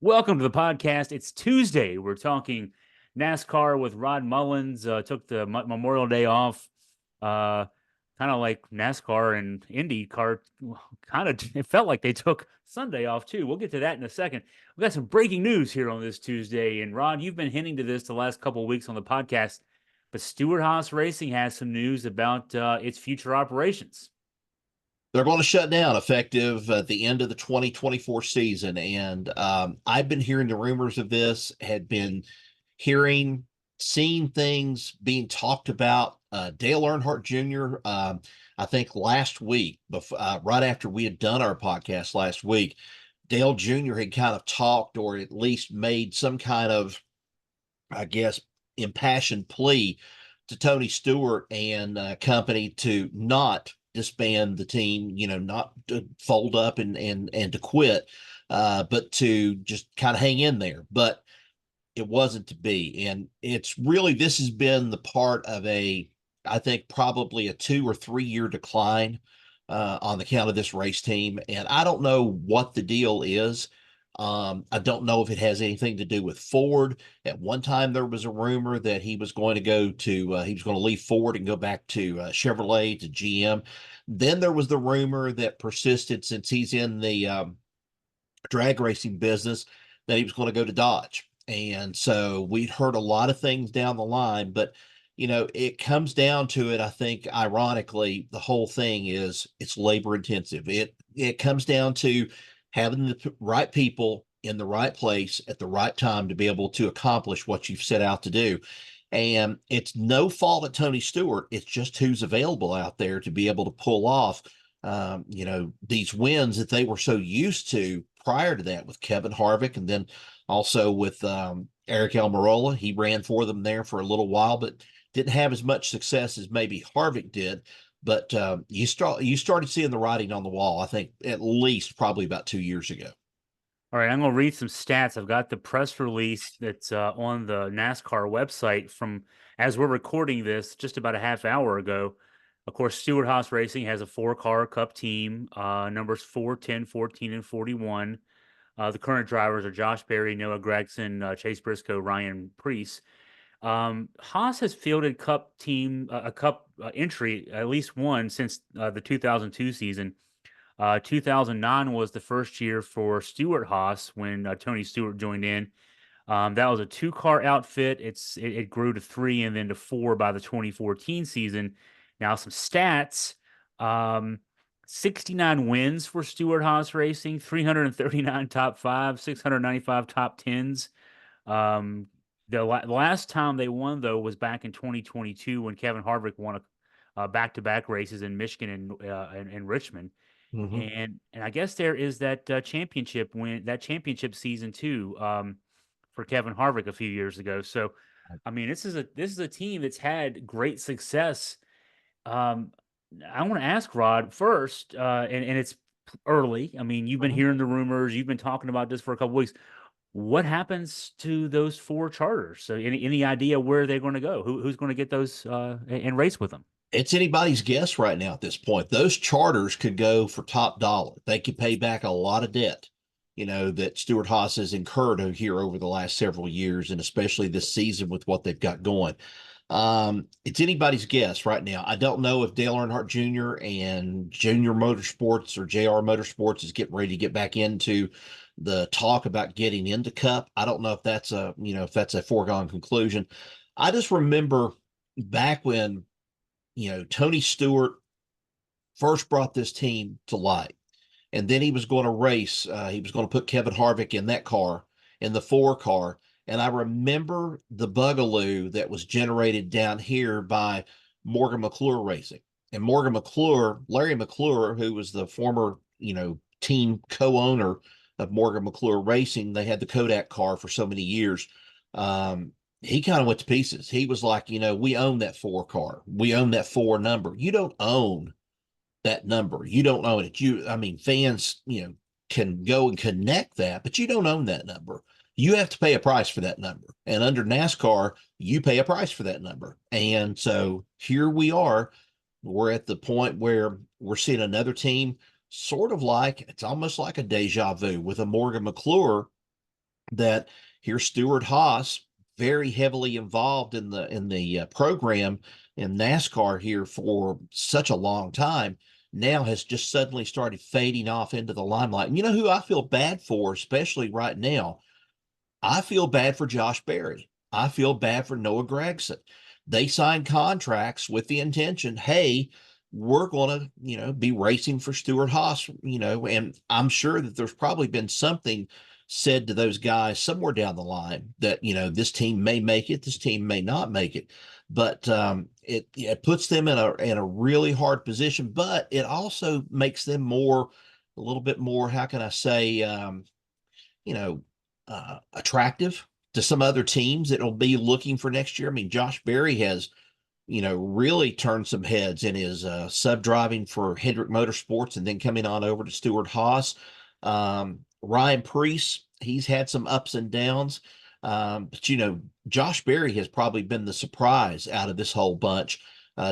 Welcome to the podcast. It's Tuesday. We're talking NASCAR with Rod Mullins. Took the Memorial Day off. Uh, kind of like NASCAR and Indy car. Kind of, it felt like they took Sunday off too. We'll get to that in a second. We got some breaking news here on this Tuesday. And Rod, you've been hinting to this the last couple of weeks on the podcast, but Stewart-Haas Racing has some news about its future operations. They're going to shut down effective at the end of the 2024 season. And I've been hearing the rumors of this, had been hearing, seeing things being talked about. Dale Earnhardt Jr., I think last week, right after we had done our podcast last week, Dale Jr. had kind of talked or at least made some kind of, I guess, impassioned plea to Tony Stewart and company to not disband the team, not to fold up and to quit, but to just kind of hang in there. But it wasn't to be. And it's really, this has been the part of I think probably a 2 or 3 year decline on the count of this race team. And I don't know what the deal is. I don't know if it has anything to do with Ford. At one time, there was a rumor that he was going to he was going to leave Ford and go back to Chevrolet, to GM. Then there was the rumor that persisted since he's in the drag racing business that he was going to go to Dodge. And so we'd heard a lot of things down the line, but it comes down to it. I think, ironically, the whole thing is it's labor intensive. It comes down to having the right people in the right place at the right time to be able to accomplish what you've set out to do. And it's no fault of Tony Stewart. It's just who's available out there to be able to pull off, these wins that they were so used to prior to that with Kevin Harvick, and then also with Eric Almirola. He ran for them there for a little while, but didn't have as much success as maybe Harvick did. But you started seeing the writing on the wall, I think, at least probably about 2 years ago. All right, I'm going to read some stats. I've got the press release that's on the NASCAR website from as we're recording this just about a half hour ago. Of course, Stewart-Haas Racing has a four-car Cup team, numbers 4, 10, 14, and 41. The current drivers are Josh Berry, Noah Gragson, Chase Briscoe, Ryan Preece. Haas has fielded Cup team a Cup entry at least one since the 2002 season. 2009 was the first year for Stewart-Haas when Tony Stewart joined in. That was a two-car outfit. It grew to three and then to four by the 2014 season. Now some stats: 69 wins for Stewart-Haas Racing, 339 top five, 695 top tens. The last time they won though was back in 2022 when Kevin Harvick won a back-to-back races in Michigan and Richmond. Mm-hmm. And I guess there is that championship season too, for Kevin Harvick a few years ago. So, I mean, this is a team that's had great success. Um, I want to ask Rod first, and it's early. I mean, you've been Mm-hmm. hearing the rumors, you've been talking about this for a couple weeks. What happens to those four charters? So, any idea where they're going to go? Who's going to get those and race with them? It's anybody's guess right now at this point. Those charters could go for top dollar. They could pay back a lot of debt, that Stewart-Haas has incurred here over the last several years, and especially this season with what they've got going. It's anybody's guess right now. I don't know if Dale Earnhardt Jr. and Junior Motorsports or JR Motorsports is getting ready to get back into the talk about getting into Cup. I don't know if that's a foregone conclusion. I just remember back when Tony Stewart first brought this team to light. And then he was going to race. He was going to put Kevin Harvick in that car, in the four car. And I remember the bugaloo that was generated down here by Morgan McClure Racing. And Morgan McClure, Larry McClure, who was the former, team co-owner of Morgan McClure Racing, they had the Kodak car for so many years. He kind of went to pieces. He was like, we own that four car. We own that four number. You don't own that number. You don't own it. I mean, fans, can go and connect that, but you don't own that number. You have to pay a price for that number. And under NASCAR, you pay a price for that number. And so here we are. We're at the point where we're seeing another team, sort of like, it's almost like a deja vu with a Morgan McClure that here's Stewart-Haas, very heavily involved in the program in NASCAR here for such a long time, now has just suddenly started fading off into the limelight. And you know who I feel bad for, especially right now? I feel bad for Josh Berry. I feel bad for Noah Gragson. They signed contracts with the intention, hey, we're going to, be racing for Stewart-Haas, and I'm sure that there's probably been something said to those guys somewhere down the line that, this team may make it, this team may not make it. But it puts them in a really hard position, but it also makes them a little bit more, how can I say, you know, attractive to some other teams that'll be looking for next year. I mean, Josh Berry has, really turned some heads in his sub driving for Hendrick Motorsports and then coming on over to Stewart-Haas. Ryan Preece, he's had some ups and downs. But, Josh Berry has probably been the surprise out of this whole bunch.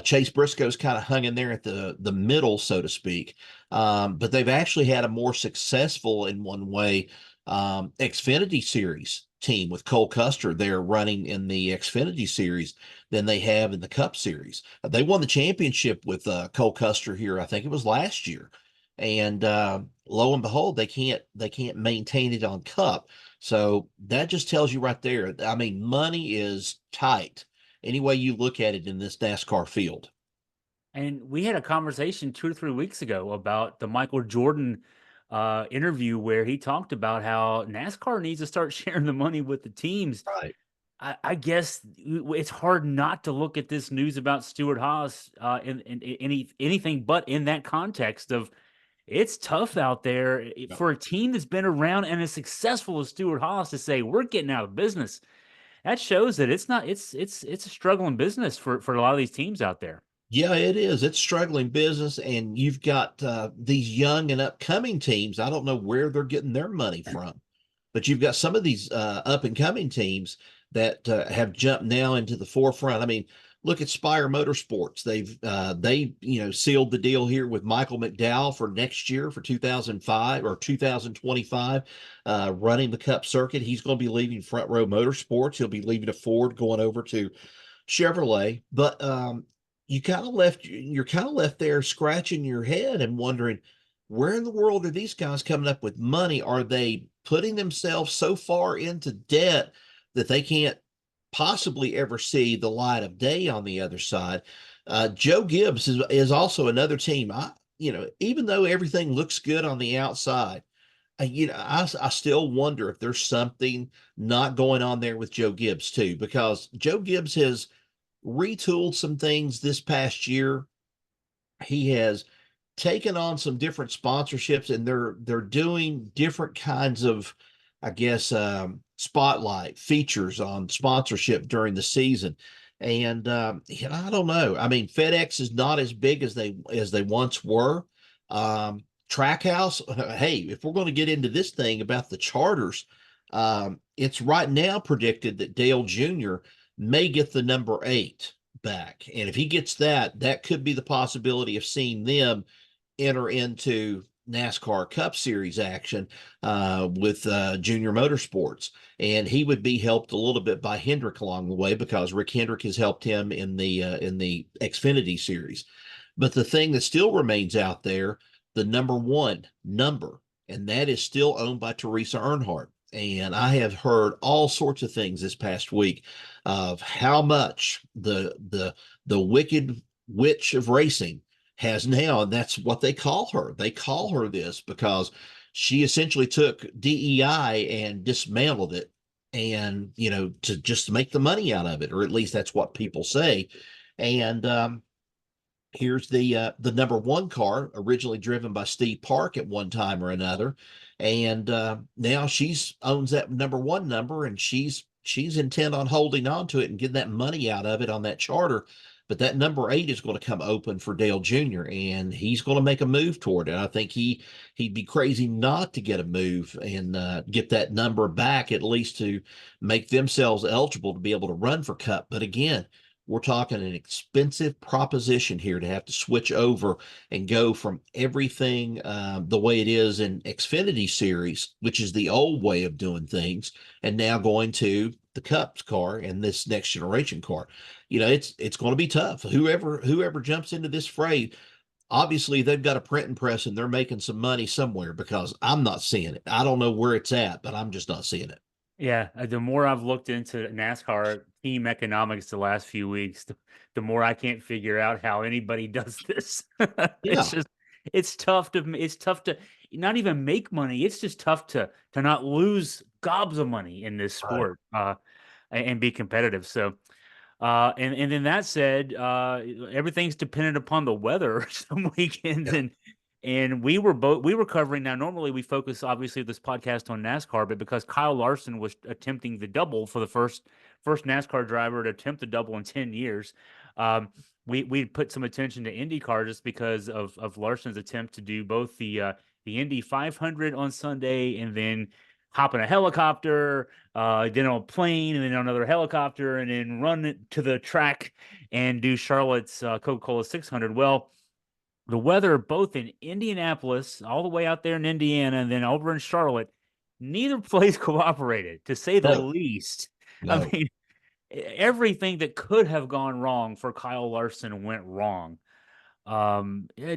Chase Briscoe's kind of hung in there at the middle, so to speak. But they've actually had a more successful, in one way, Xfinity Series team with Cole Custer. They're running in the Xfinity Series than they have in the Cup Series. They won the championship with Cole Custer here, I think it was last year, and lo and behold, they can't maintain it on Cup. So that just tells you right there. I mean, money is tight any way you look at it in this NASCAR field. And we had a conversation 2 or 3 weeks ago about the Michael Jordan interview where he talked about how NASCAR needs to start sharing the money with the teams. Right. I guess it's hard not to look at this news about Stewart-Haas in anything but in that context of it's tough out there Yep. for a team that's been around and as successful as Stewart-Haas to say we're getting out of business. That shows that it's not it's a struggling business for a lot of these teams out there. Yeah, it is. It's struggling business, and you've got these young and upcoming teams. I don't know where they're getting their money from, but you've got some of these up and coming teams that have jumped now into the forefront. I mean, look at Spire Motorsports. They sealed the deal here with Michael McDowell for next year for 2005 or 2025, running the Cup circuit. He's going to be leaving Front Row Motorsports. He'll be leaving a Ford, going over to Chevrolet. But you're kind of left there scratching your head and wondering, where in the world are these guys coming up with money? Are they putting themselves so far into debt that they can't possibly ever see the light of day on the other side? Joe Gibbs is also another team. Even though everything looks good on the outside, I still wonder if there's something not going on there with Joe Gibbs too, because Joe Gibbs has retooled some things this past year. He has taken on some different sponsorships, and they're doing different kinds of, I guess, spotlight features on sponsorship during the season. And I don't know. I mean, FedEx is not as big as they once were. Trackhouse, hey, if we're going to get into this thing about the charters, it's right now predicted that Dale Jr. may get the number 8 back. And if he gets that, that could be the possibility of seeing them enter into NASCAR Cup Series action with Junior Motorsports. And he would be helped a little bit by Hendrick along the way, because Rick Hendrick has helped him in the Xfinity Series. But the thing that still remains out there, the number 1 number, and that is still owned by Teresa Earnhardt. And I have heard all sorts of things this past week of how much the wicked witch of racing has now, and that's what they call her. They call her this because she essentially took DEI and dismantled it, and to just make the money out of it, or at least that's what people say. And here's the number 1 car, originally driven by Steve Park at one time or another, and now she's owns that number 1 number, and she's intent on holding on to it and getting that money out of it on that charter. But that number 8 is going to come open for Dale Jr., and he's going to make a move toward it. I think he'd be crazy not to get a move and get that number back, at least to make themselves eligible to be able to run for Cup. But again, we're talking an expensive proposition here to have to switch over and go from everything the way it is in Xfinity Series, which is the old way of doing things, and now going to the Cups car and this next generation car. It's going to be tough. Whoever jumps into this fray, obviously they've got a printing press and they're making some money somewhere, because I'm not seeing it. I don't know where it's at, but I'm just not seeing it. Yeah, the more I've looked into NASCAR team economics the last few weeks, the more I can't figure out how anybody does this. It's Yeah. just it's tough to not even make money. It's just tough to not lose gobs of money in this Right. sport and be competitive. So and then that said, everything's dependent upon the weather some weekends, Yeah. and we were covering. Now normally we focus obviously this podcast on NASCAR, but because Kyle Larson was attempting the double for the first NASCAR driver to attempt the double in 10 years, um, we put some attention to IndyCar just because of Larson's attempt to do both the Indy 500 on Sunday and then hop in a helicopter, then on a plane, and then on another helicopter, and then run it to the track and do Charlotte's Coca-Cola 600. Well, the weather both in Indianapolis, all the way out there in Indiana, and then over in Charlotte, neither place cooperated, to say the No, least. I no. mean, everything that could have gone wrong for Kyle Larson went wrong.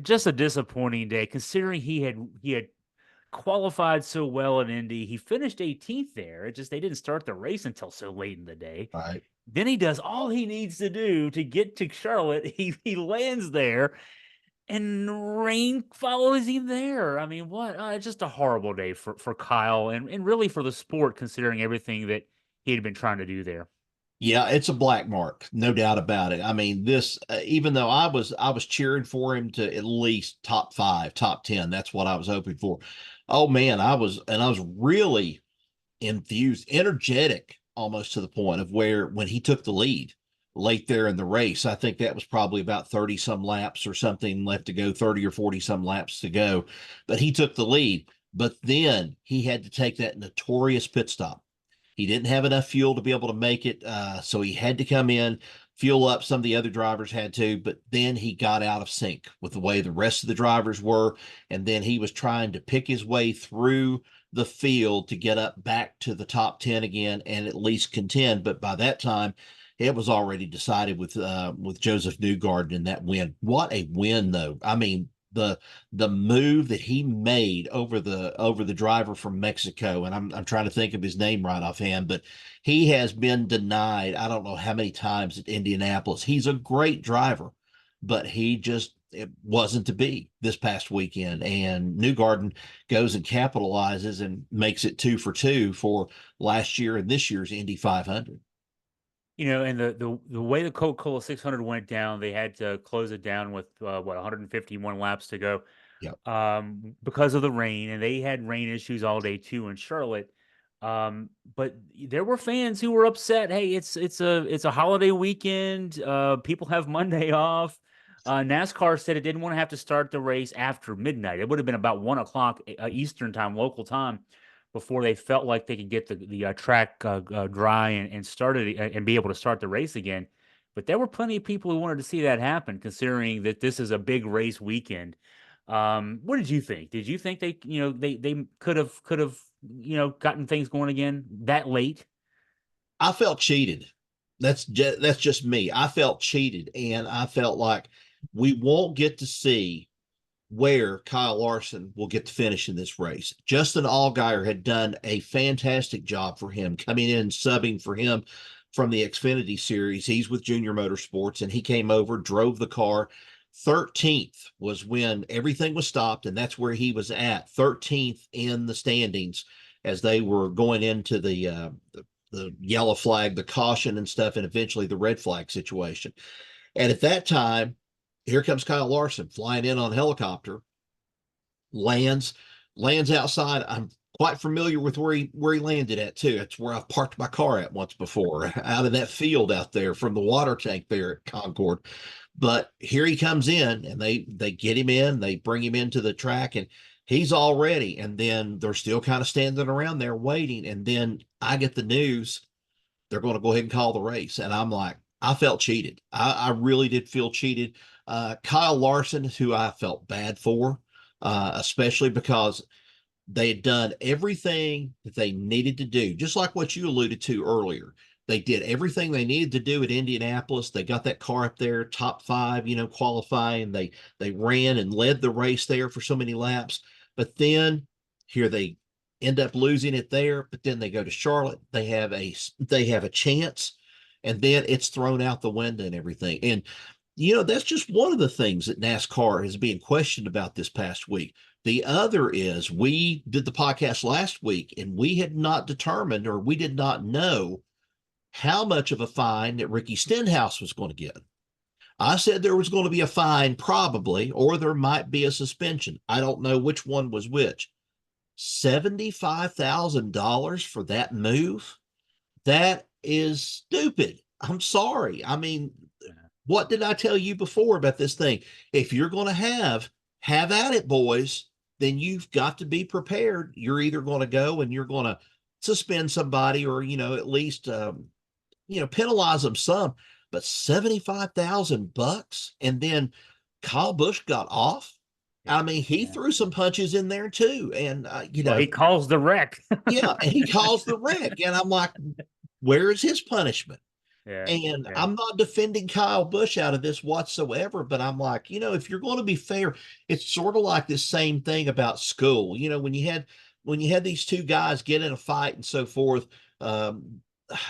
Just a disappointing day, considering he had qualified so well in Indy. He finished 18th there. It just they didn't start the race until so late in the day. Right. Then he does all he needs to do to get to Charlotte. He lands there, and rain follows him there. I mean, what? It's just a horrible day for Kyle and really for the sport, considering everything that he had been trying to do there. Yeah, it's a black mark, no doubt about it. I mean, this even though I was cheering for him to at least top 5, top 10, that's what I was hoping for. Oh man, I was really enthused, energetic, almost to the point of where when he took the lead late there in the race, I think that was probably about 30 some laps or something left to go, 30 or 40 some laps to go. But he took the lead. But then he had to take that notorious pit stop. He didn't have enough fuel to be able to make it. So he had to come in, fuel up. Some of the other drivers had to, but then he got out of sync with the way the rest of the drivers were. And then he was trying to pick his way through the field to get up back to the top 10 again and at least contend. But by that time, it was already decided with Joseph Newgarden in that win. What a win, though. I mean, the move that he made over the driver from Mexico, and I'm trying to think of his name right offhand, but he has been denied I don't know how many times at Indianapolis. He's a great driver, but it wasn't to be this past weekend. And Newgarden goes and capitalizes and makes it 2 for 2 for last year and this year's Indy 500. And the way the Coca-Cola 600 went down, they had to close it down with 151 laps to go, Yep. because of the rain, and they had rain issues all day too in Charlotte. But there were fans who were upset. Hey, it's a holiday weekend. People have Monday off. NASCAR said it didn't want to have to start the race after midnight. It would have been about 1 o'clock Eastern time, local time, before they felt like they could get the track dry and started and be able to start the race again. But there were plenty of people who wanted to see that happen, considering that this is a big race weekend. What did you think? Did you think they could have gotten things going again that late? I felt cheated. That's just me. I felt cheated, and I felt like we won't get to see where Kyle Larson will get to finish in this race. Justin Allgaier had done a fantastic job for him, coming in and subbing for him from the Xfinity Series. He's with Junior Motorsports, and he came over, drove the car. 13th was when everything was stopped, and that's where he was at, 13th in the standings as they were going into the yellow flag, the caution and stuff, and eventually the red flag situation. And at that time, here comes Kyle Larson flying in on a helicopter, lands, lands outside. I'm quite familiar with where he landed at too. It's where I've parked my car at once before, out of that field out there from the water tank there at Concord. But here he comes in, and they get him in, they bring him into the track, and he's all ready. And then they're still kind of standing around there waiting. And then I get the news they're going to go ahead and call the race. And I'm like, I felt cheated. I really did feel cheated. Kyle Larson, who I felt bad for, especially because they had done everything that they needed to do, just like what you alluded to earlier. They did everything they needed to do at Indianapolis. They got that car up there, top five, qualifying. They ran and led the race there for so many laps. But then here they end up losing it there. But then they go to Charlotte. They have a chance, and then it's thrown out the window and everything. And that's just one of the things that NASCAR is being questioned about this past week. The other is we did the podcast last week and we had not determined, or we did not know how much of a fine that Ricky Stenhouse was going to get. I said there was going to be a fine probably, or there might be a suspension. I don't know which one was which. $75,000 for that move? That is stupid. I'm sorry. I mean, what did I tell you before about this thing? If you're going to have at it, boys, then you've got to be prepared. You're either going to go and you're going to suspend somebody, or, at least, penalize them some. But $75,000, and then Kyle Busch got off. I mean, he threw some punches in there too, and Well, he calls the wreck. yeah, and he calls the wreck, and I'm like, where is his punishment? Yeah, And yeah. I'm not defending Kyle Busch out of this whatsoever, but I'm like, if you're going to be fair, it's sort of like this same thing about school. When you had these two guys get in a fight and so forth.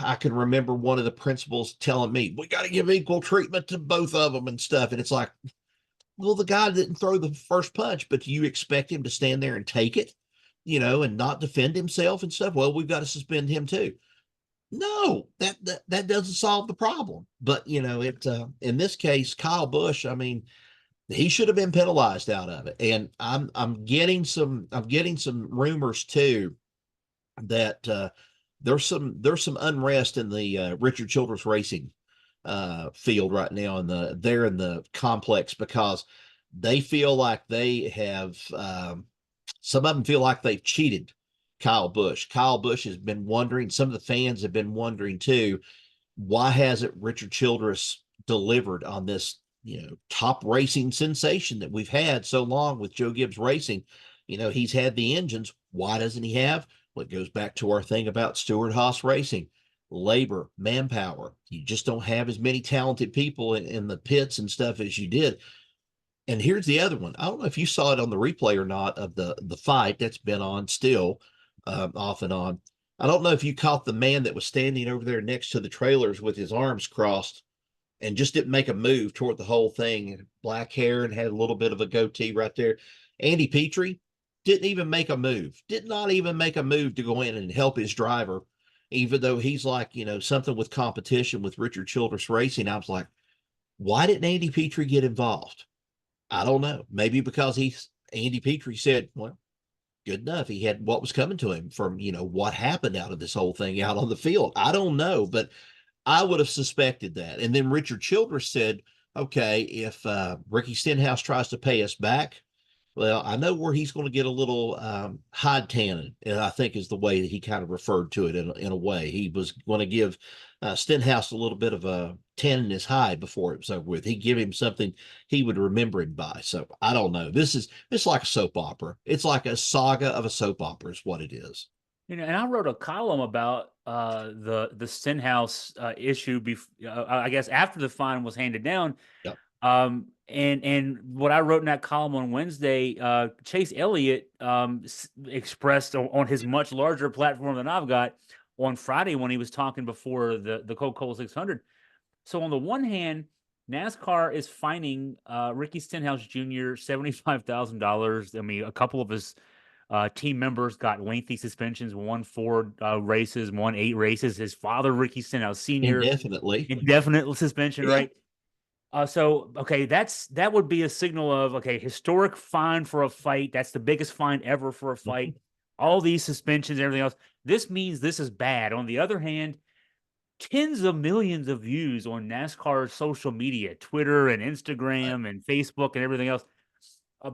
I can remember one of the principals telling me, we got to give equal treatment to both of them and stuff. And it's like, well, the guy didn't throw the first punch, but you expect him to stand there and take it, and not defend himself and stuff. Well, we've got to suspend him too. No, that doesn't solve the problem. But in this case, Kyle Busch, I mean, he should have been penalized out of it. And I'm getting some rumors too that there's some unrest in the Richard Childress Racing field right now in the complex, because they feel like they have some of them feel like they've cheated Kyle Busch. Kyle Busch has been wondering, some of the fans have been wondering too, why hasn't Richard Childress delivered on this, top racing sensation that we've had so long with Joe Gibbs Racing? He's had the engines. Why doesn't he have? Well, it goes back to our thing about Stewart-Haas Racing. Labor, manpower. You just don't have as many talented people in the pits and stuff as you did. And here's the other one. I don't know if you saw it on the replay or not, of the fight that's been on still, off and on. I don't know if you caught the man that was standing over there next to the trailers with his arms crossed and just didn't make a move toward the whole thing. Black hair and had a little bit of a goatee right there. Andy Petrie didn't even make a move. Did not even make a move to go in and help his driver, even though he's like, something with competition with Richard Childress Racing. I was like, why didn't Andy Petrie get involved? I don't know. Maybe because Andy Petrie said, well, good enough. He had what was coming to him from, what happened out of this whole thing out on the field. I don't know, but I would have suspected that. And then Richard Childress said, okay, if Ricky Stenhouse tries to pay us back, well, I know where he's going to get a little hide tanning, and I think is the way that he kind of referred to it in a way. He was going to give Stenhouse a little bit of a tan in his hide before it was over with. He'd give him something he would remember him by. So I don't know. It's like a soap opera. It's like a saga of a soap opera is what it is. And I wrote a column about the Stenhouse issue. I guess after the fine was handed down. Yep. And what I wrote in that column on Wednesday, Chase Elliott expressed on his much larger platform than I've got on Friday when he was talking before the Coca-Cola 600. So on the one hand, NASCAR is fining Ricky Stenhouse Jr. $75,000. I mean, a couple of his team members got lengthy suspensions. One 4 races, one 8 races. His father, Ricky Stenhouse Sr., indefinite suspension, Yeah. right? So okay, that would be a signal of, okay, historic fine for a fight. That's the biggest fine ever for a fight. All these suspensions and everything else. This means this is bad. On the other hand, tens of millions of views on NASCAR social media, Twitter and Instagram and Facebook and everything else,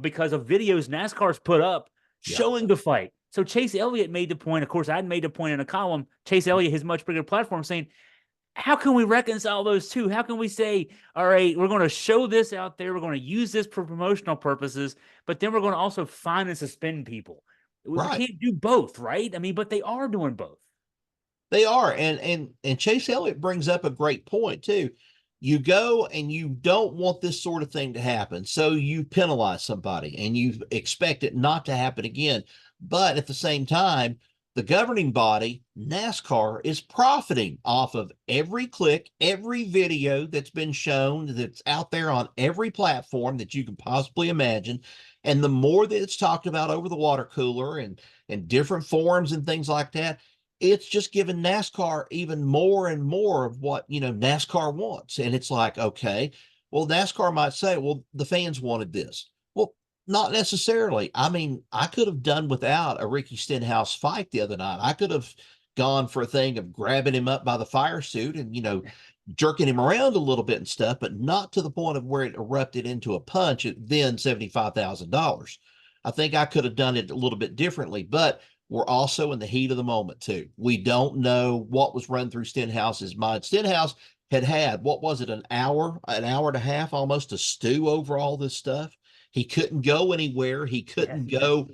because of videos NASCAR's put up showing the fight. So Chase Elliott made the point. Of course, I'd made the point in a column. Chase Elliott, his much bigger platform, saying, how can we reconcile those two? How can we say, all right, we're going to show this out there, we're going to use this for promotional purposes, but then we're going to also fine and suspend people? We Right. can't do both, right? I mean, but they are doing both. They are. And Chase Elliott brings up a great point too. You go and you don't want this sort of thing to happen. So you penalize somebody and you expect it not to happen again. But at the same time, the governing body, NASCAR, is profiting off of every click, every video that's been shown, that's out there on every platform that you can possibly imagine. And the more that it's talked about over the water cooler and different forums and things like that, it's just given NASCAR even more and more of what, NASCAR wants. And it's like, okay, well, NASCAR might say, well, the fans wanted this. Well, not necessarily. I mean, I could have done without a Ricky Stenhouse fight the other night. I could have gone for a thing of grabbing him up by the fire suit and, jerking him around a little bit and stuff, but not to the point of where it erupted into a punch at then $75,000. I think I could have done it a little bit differently, but we're also in the heat of the moment too. We don't know what was run through Stenhouse's mind. Stenhouse had what was it, an hour and a half almost to stew over all this stuff. He couldn't go anywhere. He couldn't go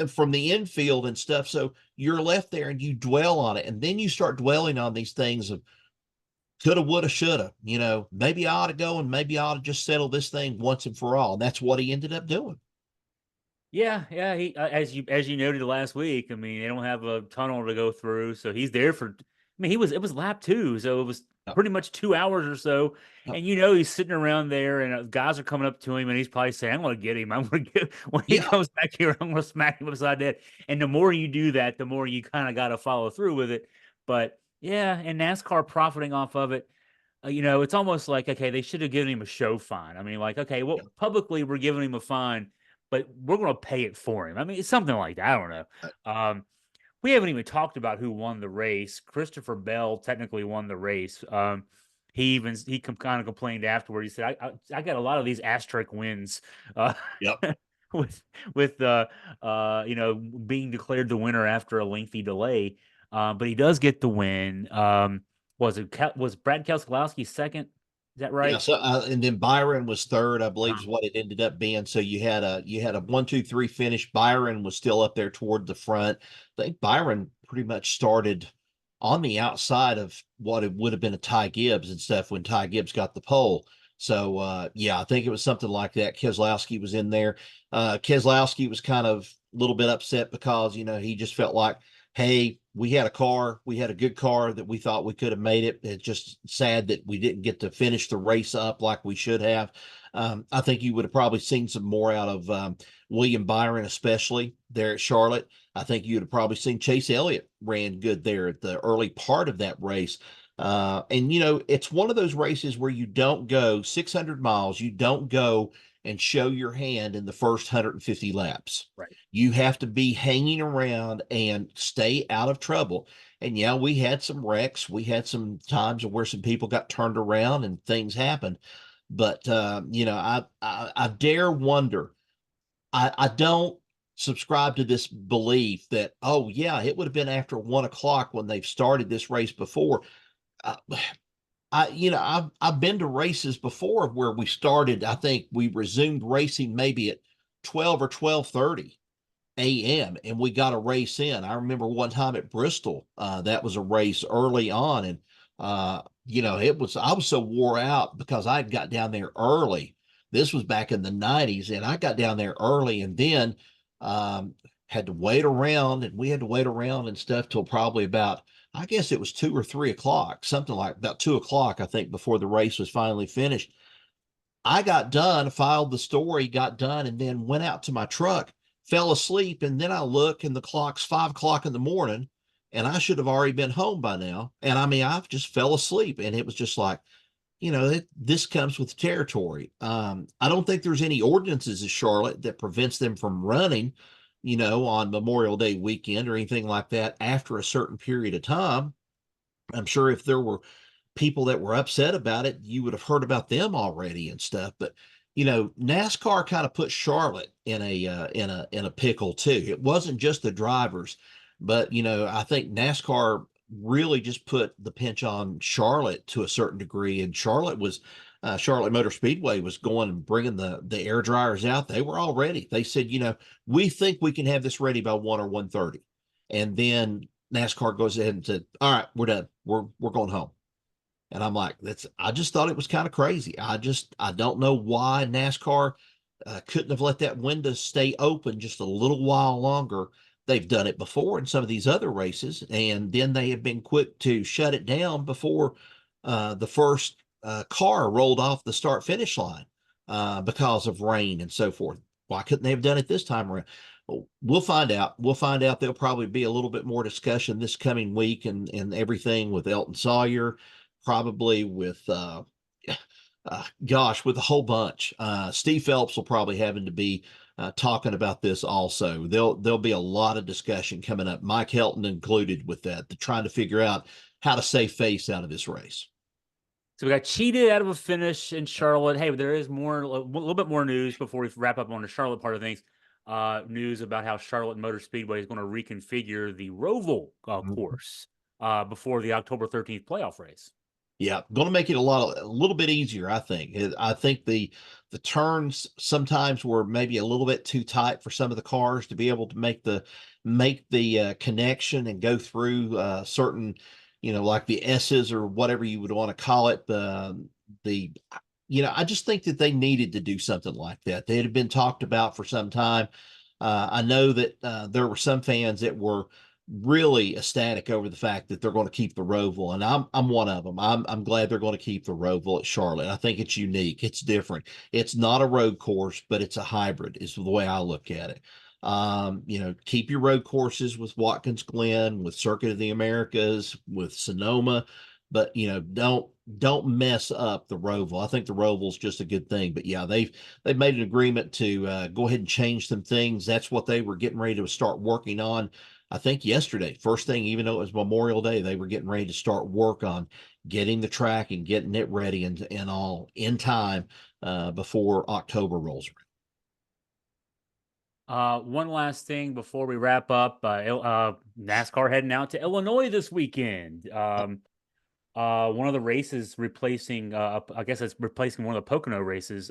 from the infield and stuff. So you're left there and you dwell on it. And then you start dwelling on these things of coulda, woulda, shoulda, maybe I ought to go and maybe I ought to just settle this thing once and for all. And that's what he ended up doing. Yeah, yeah. He as you noted last week. I mean, they don't have a tunnel to go through, so he's there for. I mean, it was lap two, so it was Yep. pretty much 2 hours or so. Yep. And he's sitting around there, and guys are coming up to him, and he's probably saying, "I'm going to get him. I'm going to get when he Yeah. comes back here. I'm going to smack him upside the head." And the more you do that, the more you kind of got to follow through with it. But yeah, and NASCAR profiting off of it. It's almost like, okay, they should have given him a show fine. I mean, like, okay, well, Yep. publicly we're giving him a fine, but we're going to pay it for him. I mean, it's something like that. I don't know. We haven't even talked about who won the race. Christopher Bell technically won the race. He kind of complained afterward. He said, I got a lot of these asterisk wins, uh, Yep. with being declared the winner after a lengthy delay. But he does get the win. Was Brad Keselowski second? Is that Yeah. right? So, and then Byron was third, I believe, Uh, is what it ended up being. So you had a 1, 2, 3 finish. Byron was still up there toward the front. I think Byron pretty much started on the outside of what it would have been a Ty Gibbs and stuff when Ty Gibbs got the pole. So yeah, I think it was something like that. Keselowski was in there. Keselowski was kind of a little bit upset because he just felt like, hey, we had a car, we had a good car that we thought we could have made it. It's just sad that we didn't get to finish the race up like we should have. I think you would have probably seen some more out of William Byron, especially there at Charlotte. I think you'd have probably seen Chase Elliott ran good there at the early part of that race. And it's one of those races where you don't go 600 miles, you don't go and show your hand in the first 150 laps. right. You have to be hanging around and stay out of trouble. And yeah, we had some wrecks. We had some times where some people got turned around and things happened. But I dare wonder. I don't subscribe to this belief that, oh yeah, it would have been after 1 o'clock when they've started this race before. Uh, I've been to races before where we started. I think we resumed racing maybe at 12 or 12:30 a.m. and we got a race in. I remember one time at Bristol, that was a race early on, and I was so wore out because I got down there early. This was back in the 90s, and I got down there early, and then um, had to wait around, and we had to wait around and stuff till probably about, I guess it was 2 or 3 o'clock, something like about 2 o'clock, I think, before the race was finally finished. I got done, filed the story, got done, and then went out to my truck, fell asleep, and then I look and the clock's 5 o'clock in the morning, and I should have already been home by now. And I mean, I've just fell asleep, and it was just like, this comes with territory. I don't think there's any ordinances in Charlotte that prevents them from running, on Memorial Day weekend or anything like that after a certain period of time. I'm sure if there were people that were upset about it, you would have heard about them already and stuff. But NASCAR kind of put Charlotte in a pickle too. It wasn't just the drivers, but I think NASCAR really just put the pinch on Charlotte to a certain degree. And Charlotte Motor Speedway was going and bringing the air dryers out. They were all ready. They said, we think we can have this ready by 1 or 1:30. And then NASCAR goes ahead and said, all right, we're done. We're going home. And I'm like, I just thought it was kind of crazy. I don't know why NASCAR couldn't have let that window stay open just a little while longer. They've done it before in some of these other races, and then they have been quick to shut it down before the first car rolled off the start finish line because of rain and so forth. Why couldn't they have done it this time around? Well, we'll find out. We'll find out. There'll probably be a little bit more discussion this coming week and everything with Elton Sawyer, probably with with a whole bunch. Steve Phelps will probably having to be talking about this also. There'll be a lot of discussion coming up, Mike Helton included with that, trying to figure out how to save face out of this race. So we got cheated out of a finish in Charlotte. Hey, there is more, a little bit more news before we wrap up on the Charlotte part of things. News about how Charlotte Motor Speedway is going to reconfigure the Roval course before the October 13th playoff race. Yeah, going to make it a little bit easier, I think. I think the turns sometimes were maybe a little bit too tight for some of the cars to be able to make the connection and go through certain, like the S's or whatever you would want to call it. I just think that they needed to do something like that. They had been talked about for some time. I know that there were some fans that were really ecstatic over the fact that they're going to keep the Roval, and I'm one of them. I'm glad they're going to keep the Roval at Charlotte. I think it's unique. It's different. It's not a road course, but it's a hybrid, is the way I look at it. Keep your road courses with Watkins Glen, with Circuit of the Americas, with Sonoma, but don't mess up the Roval. I think the Roval's just a good thing. But yeah, they've made an agreement to go ahead and change some things. That's what they were getting ready to start working on. I think yesterday, first thing, even though it was Memorial Day, they were getting ready to start work on getting the track and getting it ready and all in time before October rolls around. One last thing before we wrap up. NASCAR heading out to Illinois this weekend. One of the races replacing, I guess it's replacing one of the Pocono races.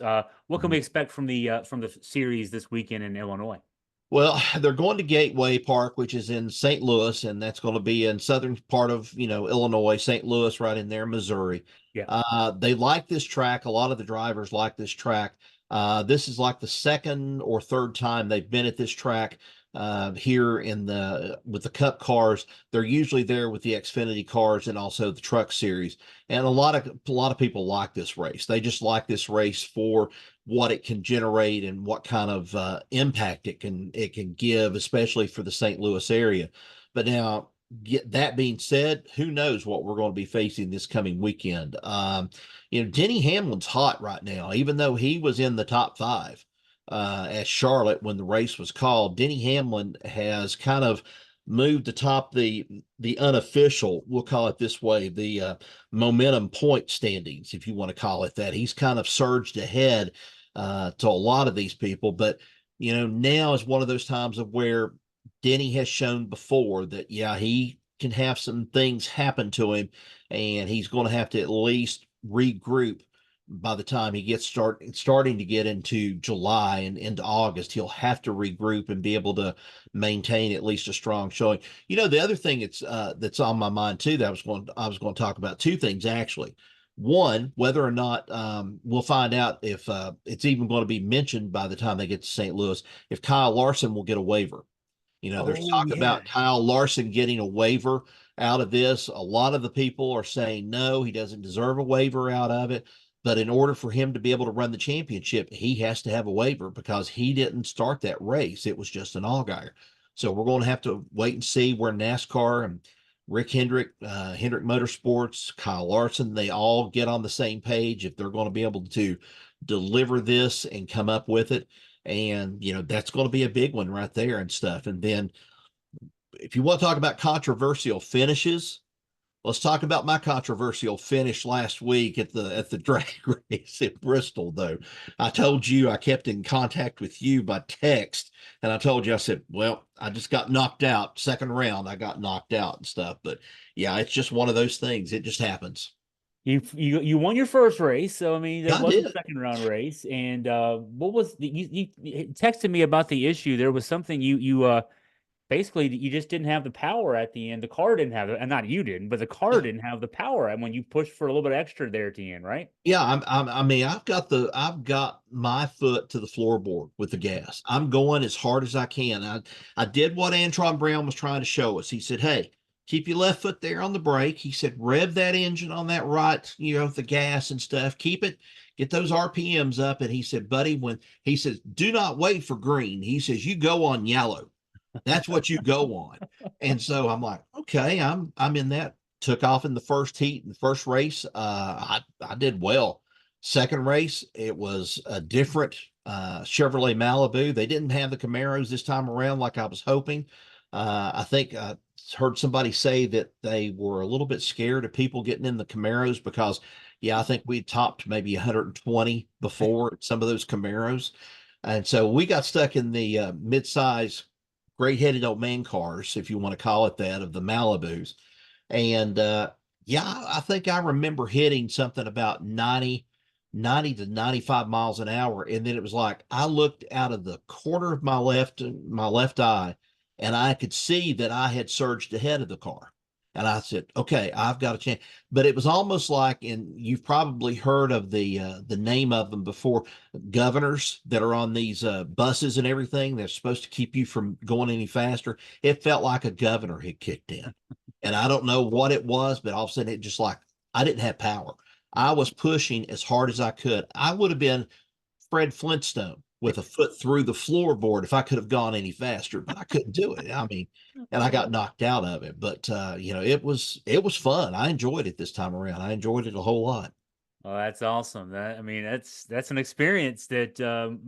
What can we expect from the series this weekend in Illinois? Well, they're going to Gateway Park, which is in St. Louis, and that's going to be in southern part of, Illinois, St. Louis, right in there, Missouri. Yeah. They like this track. A lot of the drivers like this track. This is like the second or third time they've been at this track here with the Cup cars. They're usually there with the Xfinity cars and also the Truck Series. And a lot of people like this race. They just like this race for what it can generate and what kind of impact it can give, especially for the St. Louis area. But now, that being said, who knows what we're going to be facing this coming weekend? Denny Hamlin's hot right now, even though he was in the top 5 at Charlotte when the race was called. Denny Hamlin has kind of moved atop the unofficial, we'll call it this way, the momentum point standings, if you want to call it that. He's kind of surged ahead to a lot of these people, but now is one of those times of where Denny has shown before that, yeah, he can have some things happen to him, and he's going to have to at least regroup by the time he gets starting to get into July and into August. He'll have to regroup and be able to maintain at least a strong showing. The other thing that's on my mind too, that I was going to talk about, two things actually. One, whether or not we'll find out if it's even going to be mentioned by the time they get to St. Louis, if Kyle Larson will get a waiver. There's talk about Kyle Larson getting a waiver out of this. A lot of the people are saying no, he doesn't deserve a waiver out of it. But in order for him to be able to run the championship, he has to have a waiver because he didn't start that race. It was just an Allgaier. So we're going to have to wait and see where NASCAR and Rick Hendrick, Hendrick Motorsports, Kyle Larson, they all get on the same page if they're going to be able to deliver this and come up with it. And, that's going to be a big one right there and stuff. And then if you want to talk about controversial finishes, Let's talk about my controversial finish last week at the drag race in Bristol. Though I told you I kept in contact with you by text, and I told you I said, "Well, I just got knocked out second round. I got knocked out and stuff." But yeah, it's just one of those things. It just happens. You won your first race, so I mean there Yeah, I was a did. second round race, and what was you texted me about the issue? There was something you basically you just didn't have the power at the end. The car didn't have it, and not you didn't, but the car Yeah. didn't have the power. And when you pushed for a little bit extra there at the end, right? Yeah, I mean, I've got my foot to the floorboard with the gas. I'm going as hard as I can. I did what Antron Brown was trying to show us. He said, "Hey, keep your left foot there on the brake." He said, "Rev that engine on that right, the gas and stuff. Keep it, get those RPMs up." And he said, "Buddy, when he says, do not wait for green. He says, you go on yellow. That's what you go on." And so I'm like, okay, I'm in that. Took off in the first heat in the first race. I did well. Second race, it was a different Chevrolet Malibu. They didn't have the Camaros this time around like I was hoping. I think I heard somebody say that they were a little bit scared of people getting in the Camaros because, yeah, I think we topped maybe 120 before some of those Camaros. And so we got stuck in the mid-size gray-headed old man cars, if you want to call it that, of the Malibus. And yeah, I think I remember hitting something about 90 to 95 miles an hour. And then it was like I looked out of the corner of my left eye, and I could see that I had surged ahead of the car. And I said, okay, I've got a chance. But it was almost like, and you've probably heard of the name of them before, governors that are on these buses and everything. They're supposed to keep you from going any faster. It felt like a governor had kicked in. And I don't know what it was, but all of a sudden it just like I didn't have power. I was pushing as hard as I could. I would have been Fred Flintstone with a foot through the floorboard if I could have gone any faster, but I couldn't do it. I mean, and I got knocked out of it. But it was fun. I enjoyed it this time around. I enjoyed it a whole lot. Oh, that's awesome. That I mean, that's an experience that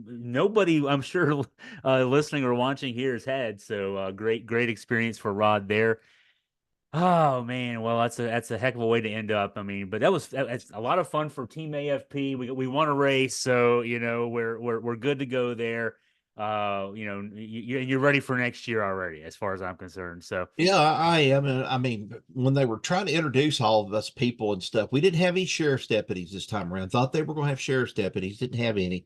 nobody, I'm sure, listening or watching here has had. So great experience for Rod there. Oh man, well that's a heck of a way to end up. I mean, but that's a lot of fun for Team AFP. We won a race, so we're good to go there. You're ready for next year already, as far as I'm concerned. So Yeah, I am. I mean, when they were trying to introduce all of us people and stuff, we didn't have any sheriff's deputies this time around. Thought they were going to have sheriff's deputies, didn't have any.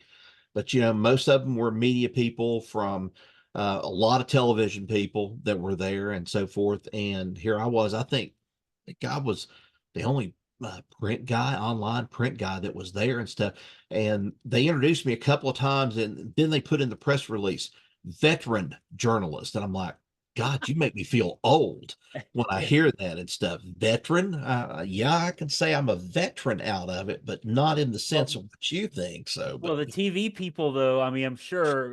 But most of them were media people from a lot of television people that were there and so forth. And here I was. I think I was the only print guy, online print guy that was there and stuff. And they introduced me a couple of times, and then they put in the press release, veteran journalist, and I'm like, God, you make me feel old when I hear that and stuff. Veteran, yeah, I can say I'm a veteran out of it, but not in the sense well, of what you think. So, but well, the TV people, though, I mean, I'm sure,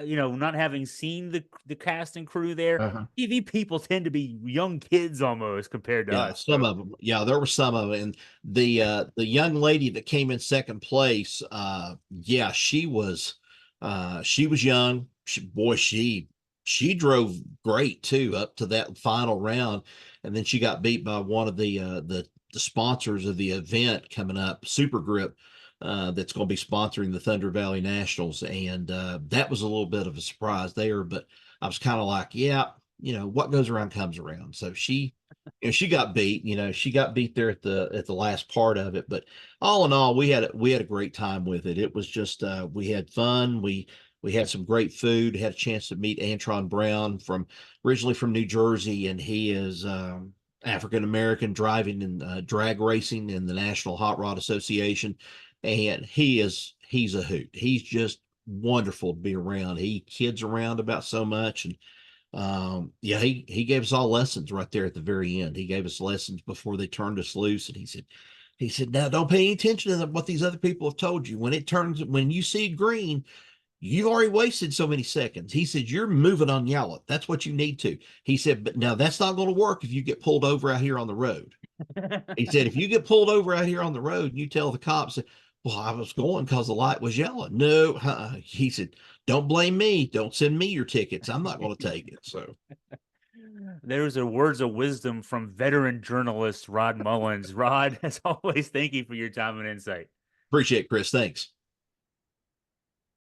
not having seen the cast and crew there, uh TV people tend to be young kids almost compared to yeah, us. some So of them. Yeah, there were some of them. And the young lady that came in second place, yeah, she was young. She drove great too up to that final round, and then she got beat by one of the sponsors of the event coming up, Super Grip, that's going to be sponsoring the Thunder Valley Nationals, and that was a little bit of a surprise there. But I was kind of like, yeah, what goes around comes around. So she got beat. She got beat there at the last part of it. But all in all, we had a great time with it. It was just we had fun. We had some great food. Had a chance to meet Antron Brown originally from New Jersey, and he is African American, driving in drag racing in the National Hot Rod Association, and he's a hoot. He's just wonderful to be around. He kids around about so much, and yeah, he gave us all lessons right there at the very end. He gave us lessons before they turned us loose, and he said, now don't pay any attention to what these other people have told you. When you see green, you've already wasted so many seconds. He said, you're moving on yellow. That's what you need to. He said, but now that's not going to work if you get pulled over out here on the road. He said, if you get pulled over out here on the road, you tell the cops, well, I was going because the light was yellow. No, he said, don't blame me. Don't send me your tickets. I'm not going to take it. So, There's a words of wisdom from veteran journalist Rod Mullins. Rod, as always, thank you for your time and insight. Appreciate it, Chris. Thanks.